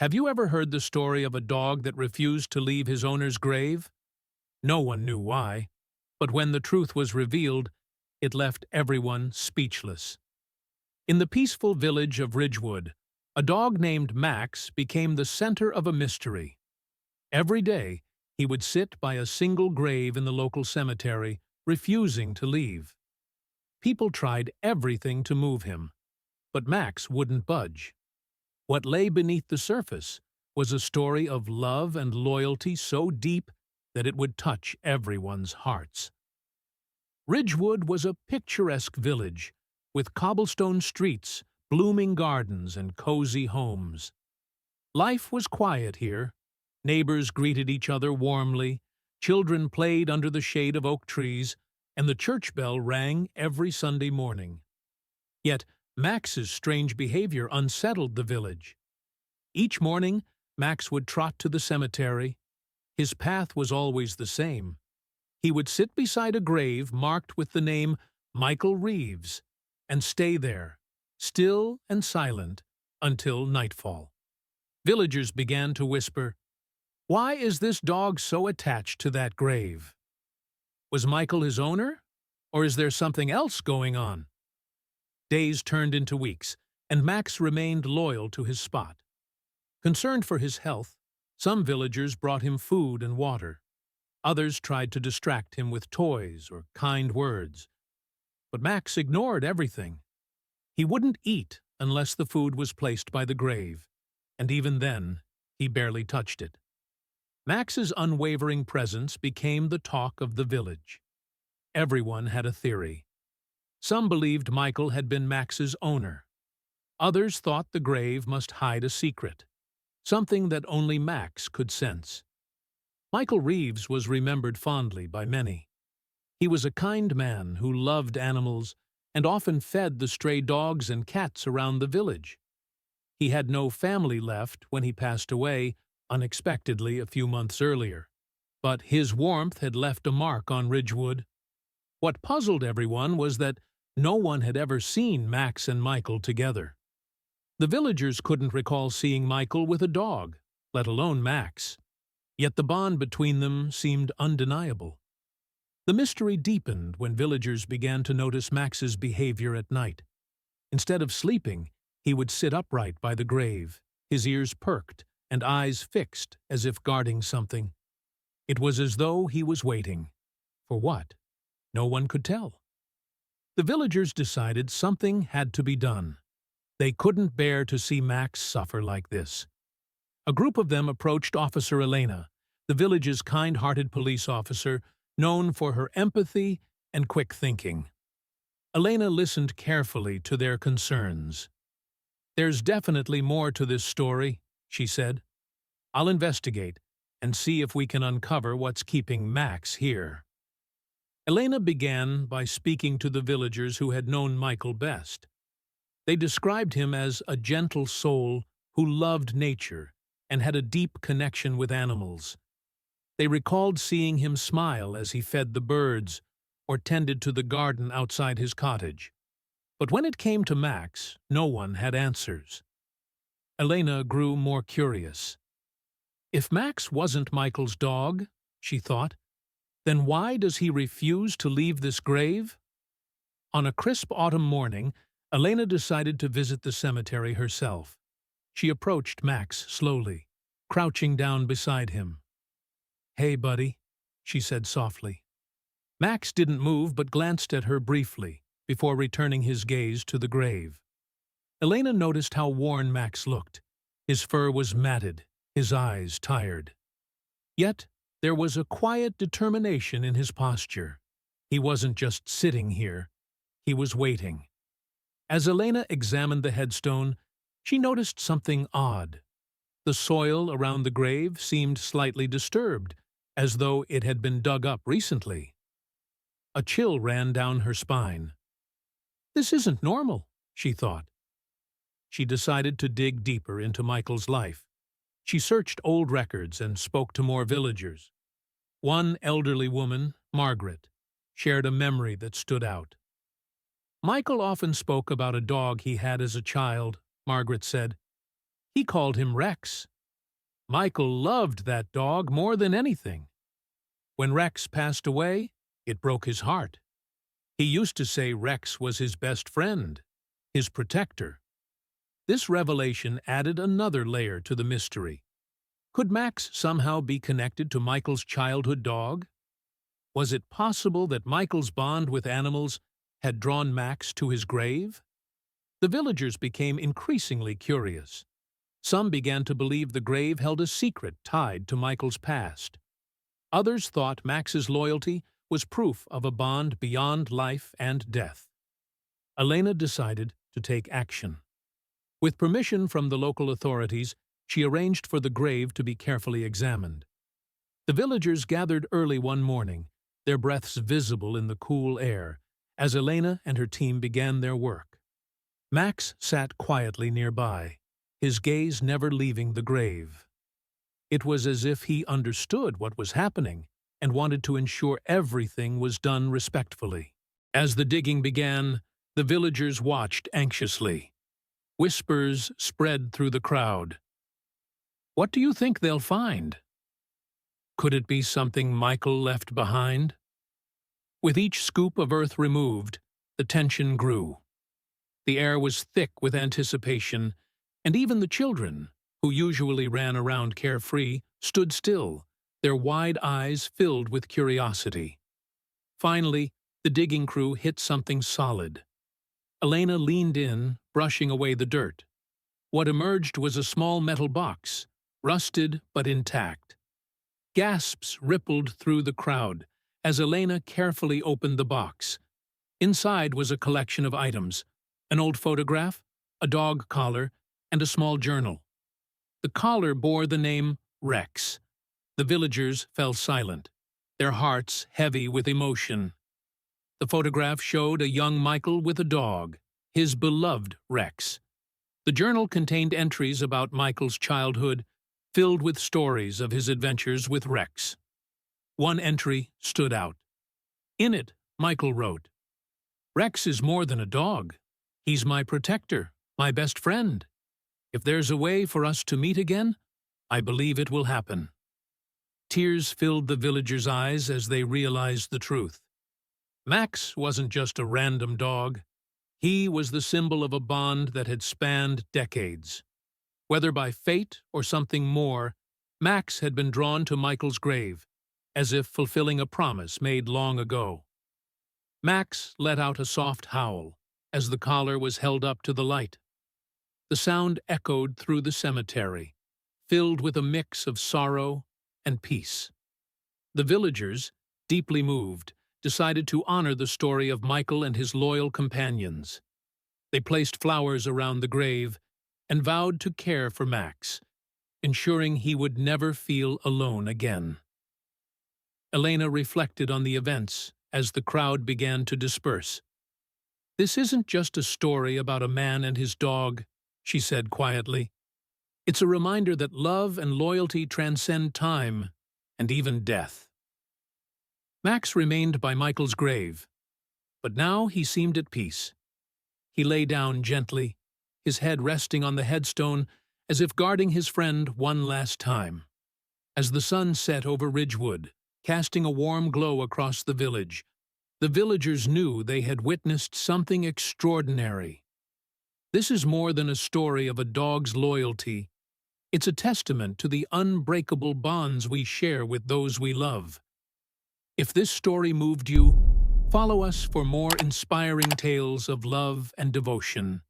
Have you ever heard the story of a dog that refused to leave his owner's grave? No one knew why, but when the truth was revealed, it left everyone speechless. In the peaceful village of Ridgewood, a dog named Max became the center of a mystery. Every day, he would sit by a single grave in the local cemetery, refusing to leave. People tried everything to move him, but Max wouldn't budge. What lay beneath the surface was a story of love and loyalty so deep that it would touch everyone's hearts. Ridgewood was a picturesque village, with cobblestone streets, blooming gardens, and cozy homes. Life was quiet here. Neighbors greeted each other warmly, children played under the shade of oak trees, and the church bell rang every Sunday morning. Yet Max's strange behavior unsettled the village. Each morning, Max would trot to the cemetery. His path was always the same. He would sit beside a grave marked with the name Michael Reeves and stay there, still and silent, until nightfall. Villagers began to whisper, "Why is this dog so attached to that grave? Was Michael his owner, or is there something else going on?" Days turned into weeks, and Max remained loyal to his spot. Concerned for his health, some villagers brought him food and water. Others tried to distract him with toys or kind words. But Max ignored everything. He wouldn't eat unless the food was placed by the grave, and even then, he barely touched it. Max's unwavering presence became the talk of the village. Everyone had a theory. Some believed Michael had been Max's owner. Others thought the grave must hide a secret, something that only Max could sense. Michael Reeves was remembered fondly by many. He was a kind man who loved animals and often fed the stray dogs and cats around the village. He had no family left when he passed away unexpectedly a few months earlier, but his warmth had left a mark on Ridgewood. What puzzled everyone was that no one had ever seen Max and Michael together. The villagers couldn't recall seeing Michael with a dog, let alone Max. Yet the bond between them seemed undeniable. The mystery deepened when villagers began to notice Max's behavior at night. Instead of sleeping, he would sit upright by the grave, his ears perked and eyes fixed as if guarding something. It was as though he was waiting. For what? No one could tell. The villagers decided something had to be done. They couldn't bear to see Max suffer like this. A group of them approached Officer Elena, the village's kind-hearted police officer, known for her empathy and quick thinking. Elena listened carefully to their concerns. "There's definitely more to this story," she said. "I'll investigate and see if we can uncover what's keeping Max here." Elena began by speaking to the villagers who had known Michael best. They described him as a gentle soul who loved nature and had a deep connection with animals. They recalled seeing him smile as he fed the birds or tended to the garden outside his cottage. But when it came to Max, no one had answers. Elena grew more curious. If Max wasn't Michael's dog, she thought, then why does he refuse to leave this grave? On a crisp autumn morning, Elena decided to visit the cemetery herself. She approached Max slowly, crouching down beside him. "Hey, buddy," she said softly. Max didn't move but glanced at her briefly before returning his gaze to the grave. Elena noticed how worn Max looked. His fur was matted, his eyes tired. Yet there was a quiet determination in his posture. He wasn't just sitting here, he was waiting. As Elena examined the headstone, she noticed something odd. The soil around the grave seemed slightly disturbed, as though it had been dug up recently. A chill ran down her spine. "This isn't normal," she thought. She decided to dig deeper into Michael's life. She searched old records and spoke to more villagers. One elderly woman, Margaret, shared a memory that stood out. "Michael often spoke about a dog he had as a child," Margaret said. He called him Rex. Michael loved that dog more than anything. When Rex passed away, it broke his heart. He used to say Rex was his best friend, his protector. This revelation added another layer to the mystery. Could Max somehow be connected to Michael's childhood dog? Was it possible that Michael's bond with animals had drawn Max to his grave? The villagers became increasingly curious. Some began to believe the grave held a secret tied to Michael's past. Others thought Max's loyalty was proof of a bond beyond life and death. Elena decided to take action. With permission from the local authorities, she arranged for the grave to be carefully examined. The villagers gathered early one morning, their breaths visible in the cool air, as Elena and her team began their work. Max sat quietly nearby, his gaze never leaving the grave. It was as if he understood what was happening and wanted to ensure everything was done respectfully. As the digging began, the villagers watched anxiously. Whispers spread through the crowd. What do you think they'll find? Could it be something Michael left behind? With each scoop of earth removed, the tension grew. The air was thick with anticipation, and even the children, who usually ran around carefree, stood still, their wide eyes filled with curiosity. Finally, the digging crew hit something solid. Elena leaned in, brushing away the dirt. What emerged was a small metal box, rusted but intact. Gasps rippled through the crowd as Elena carefully opened the box. Inside was a collection of items: an old photograph, a dog collar, and a small journal. The collar bore the name Rex. The villagers fell silent, their hearts heavy with emotion. The photograph showed a young Michael with a dog, his beloved Rex. The journal contained entries about Michael's childhood, filled with stories of his adventures with Rex. One entry stood out. In it, Michael wrote, "Rex is more than a dog. He's my protector, my best friend. If there's a way for us to meet again, I believe it will happen." Tears filled the villagers' eyes as they realized the truth. Max wasn't just a random dog. He was the symbol of a bond that had spanned decades. Whether by fate or something more, Max had been drawn to Michael's grave, as if fulfilling a promise made long ago. Max let out a soft howl as the collar was held up to the light. The sound echoed through the cemetery, filled with a mix of sorrow and peace. The villagers, deeply moved, decided to honor the story of Michael and his loyal companions. They placed flowers around the grave and vowed to care for Max, ensuring he would never feel alone again. Elena reflected on the events as the crowd began to disperse. "This isn't just a story about a man and his dog," she said quietly. "It's a reminder that love and loyalty transcend time and even death." Max remained by Michael's grave, but now he seemed at peace. He lay down gently, his head resting on the headstone as if guarding his friend one last time. As the sun set over Ridgewood, casting a warm glow across the village, the villagers knew they had witnessed something extraordinary. This is more than a story of a dog's loyalty. It's a testament to the unbreakable bonds we share with those we love. If this story moved you, follow us for more inspiring tales of love and devotion.